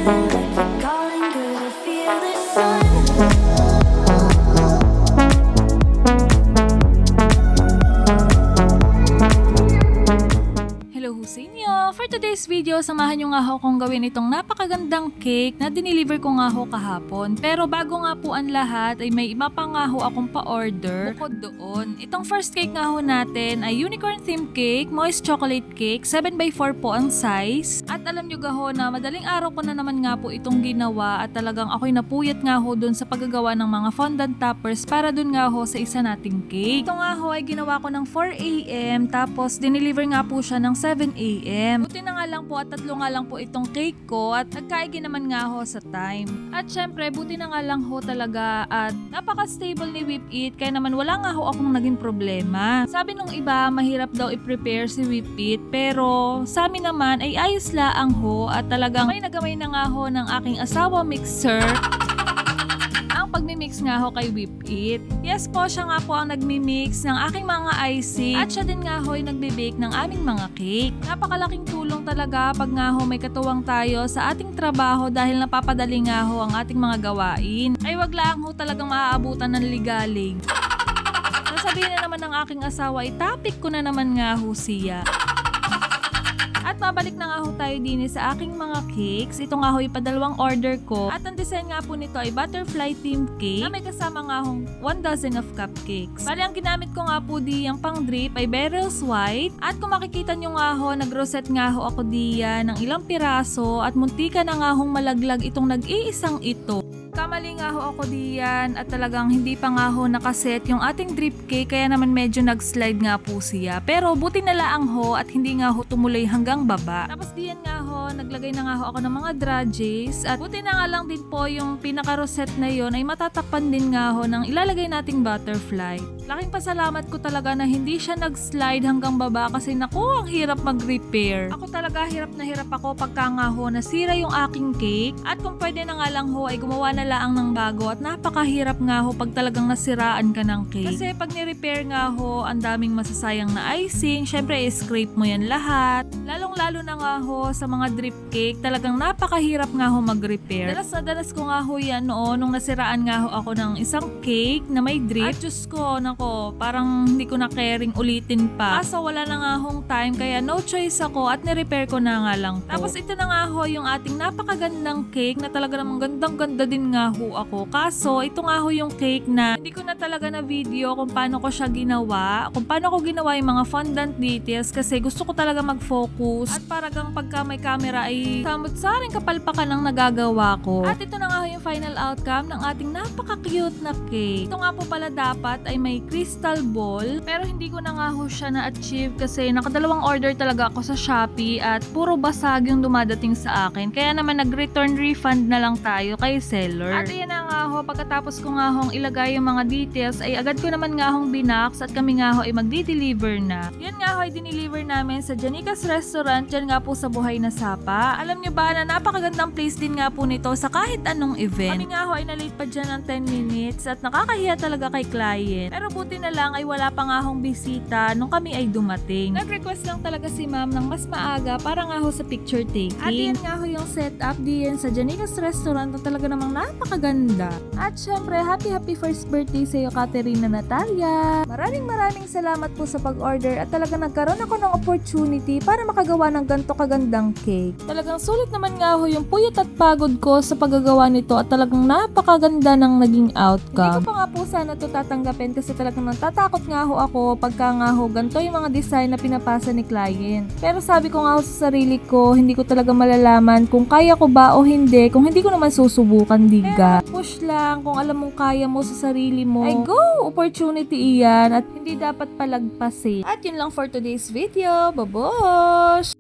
feeling like you're calling, good to feel the sun. Hello ho sa inyo! For today's video, samahan nyo nga ho kung gawin itong napakagandang cake na dineliver ko nga ho kahapon. Pero bago nga po ang lahat ay may iba pa nga ho akong pa-order bukod doon. Itong first cake nga ho natin ay unicorn theme cake, moist chocolate cake, 7x4 po ang size. At alam nyo ga ho na madaling araw ko na naman nga po itong ginawa at talagang ako'y napuyat nga ho dun sa paggagawa ng mga fondant toppers para dun nga ho sa isa nating cake. Ito nga ho ay ginawa ko ng 4 AM tapos dineliver nga po siya ng 7 AM. Buti na nga lang po at 3 nga lang po itong cake ko at nagkaigi naman nga ho sa time. At syempre, buti na nga lang ho talaga at napaka-stable ni Whip It kaya naman wala nga ho akong naging problema. Sabi nung iba, mahirap daw i-prepare si Whip It pero sa amin naman ay ayos laang ho at talagang may nagamay na nga ho ng aking asawa mixer. Pagmimix nga ho kay Whip It. Yes po, siya nga po ang nagmimix ng aking mga icing at siya din nga ho ay nagbe-bake ng aming mga cake. Napakalaking tulong talaga pag nga ho may katuwang tayo sa ating trabaho dahil napapadali nga ho ang ating mga gawain. Ay wag lang ho talagang maaabutan ng ligalig. Sasabihin na naman ng aking asawa, itapik ko na naman nga ho siya. At mabalik na nga ho tayo din sa aking mga cakes. Ito nga ho ipadalawang order ko. At ang design nga po nito ay butterfly theme cake na may kasama nga hong 1 dozen of cupcakes. Bali ang ginamit ko nga po di ang pang drip ay Beryl's White. At kung makikita nyo nga ho, nag-rosette nga ho ako diyan ng ilang piraso at muntika na nga hong malaglag itong nag-iisang ito. Kamali nga ho ako diyan at talagang hindi pa nga ho nakaset yung ating drip cake kaya naman medyo nag-slide nga po siya. Pero buti na laang ho at hindi nga ho tumuloy hanggang baba. Tapos diyan nga ho, naglagay na nga ho ako ng mga drudges at buti na nga lang din po yung pinaka-rosette na yon ay matatakpan din nga ho ng ilalagay nating butterfly. Laking pasalamat ko talaga na hindi siya nag-slide hanggang baba kasi naku, ang hirap mag-repair. Ako talaga hirap na hirap ako pagka nga ho nasira yung aking cake at kung pwede na nga lang ho ay gumawa na laang ng bago at napakahirap nga ho pag talagang nasiraan ka ng cake. Kasi pag ni-repair nga ho, ang daming masasayang na icing, syempre i-scrape mo yan lahat. Lalong-lalo na nga ho sa mga drip cake, talagang napakahirap nga ho mag-repair. Dalas na dalas ko nga ho yan noon nung nasiraan nga ho ako ng isang cake na may drip. At Diyos ko, nako, parang hindi ko na caring ulitin pa. Kaso wala na nga hong time kaya no choice ako at ni-repair ko na nga lang po. Tapos ito na nga ho yung ating napakagandang cake na talaga namang gandang-ganda din nga ho ako. Kaso ito nga ho yung cake na hindi ko na talaga na video kung paano ko siya ginawa, kung paano ko ginawa yung mga fondant details kasi gusto ko talaga mag-focus at paragang pagka may camera ay samot-saring kapalpakan ang nagagawa ko. At ito na nga ho yung final outcome ng ating napaka-cute na cake. Ito nga po pala dapat ay may crystal ball pero hindi ko na nga ho siya na-achieve kasi nakadalawang order talaga ako sa Shopee at puro basag yung dumadating sa akin. Kaya naman nag-return refund na lang tayo kay seller. At ayan na nga ho, pagkatapos ko nga hong ilagay yung mga details ay agad ko naman nga hong binax at kami nga ho ay magdi-deliver na. Yan nga ho ay dineliver namin sa Janica's Restaurant dyan nga po sa Buhay na Sapa. Alam nyo ba na napakagandang place din nga po nito sa kahit anong event. Kami nga ho ay na-late pa dyan ng 10 minutes at nakakahiya talaga kay client. Pero buti na lang ay wala pa nga hong bisita nung kami ay dumating. Nag-request lang talaga si ma'am ng mas maaga para nga ho sa picture taking. At yan nga ho yung setup diyan sa Janica's Restaurant na talaga namang napakaganda. At syempre, happy first birthday sa iyo, Katerina Natalia. Maraming salamat po sa pag-order at talaga nagkaroon ako ng opportunity para makagawa ng ganito kagandang cake. Talagang sulit naman nga ho yung puyat at pagod ko sa paggagawa nito at talagang napakaganda ng naging outcome. Hindi ko pa nga po sana ito tatanggapin kasi talagang natatakot nga ho ako pagka nga ho ganito yung mga design na pinapasa ni client. Pero sabi ko nga ho sa sarili ko, hindi ko talaga malalaman kung kaya ko ba o hindi kung hindi ko naman susubukan, diga. Push lang kung alam mong kaya mo sa sarili mo. Ay go! Opportunity iyan at hindi dapat palagpasin. At yun lang for today's video. Babosh!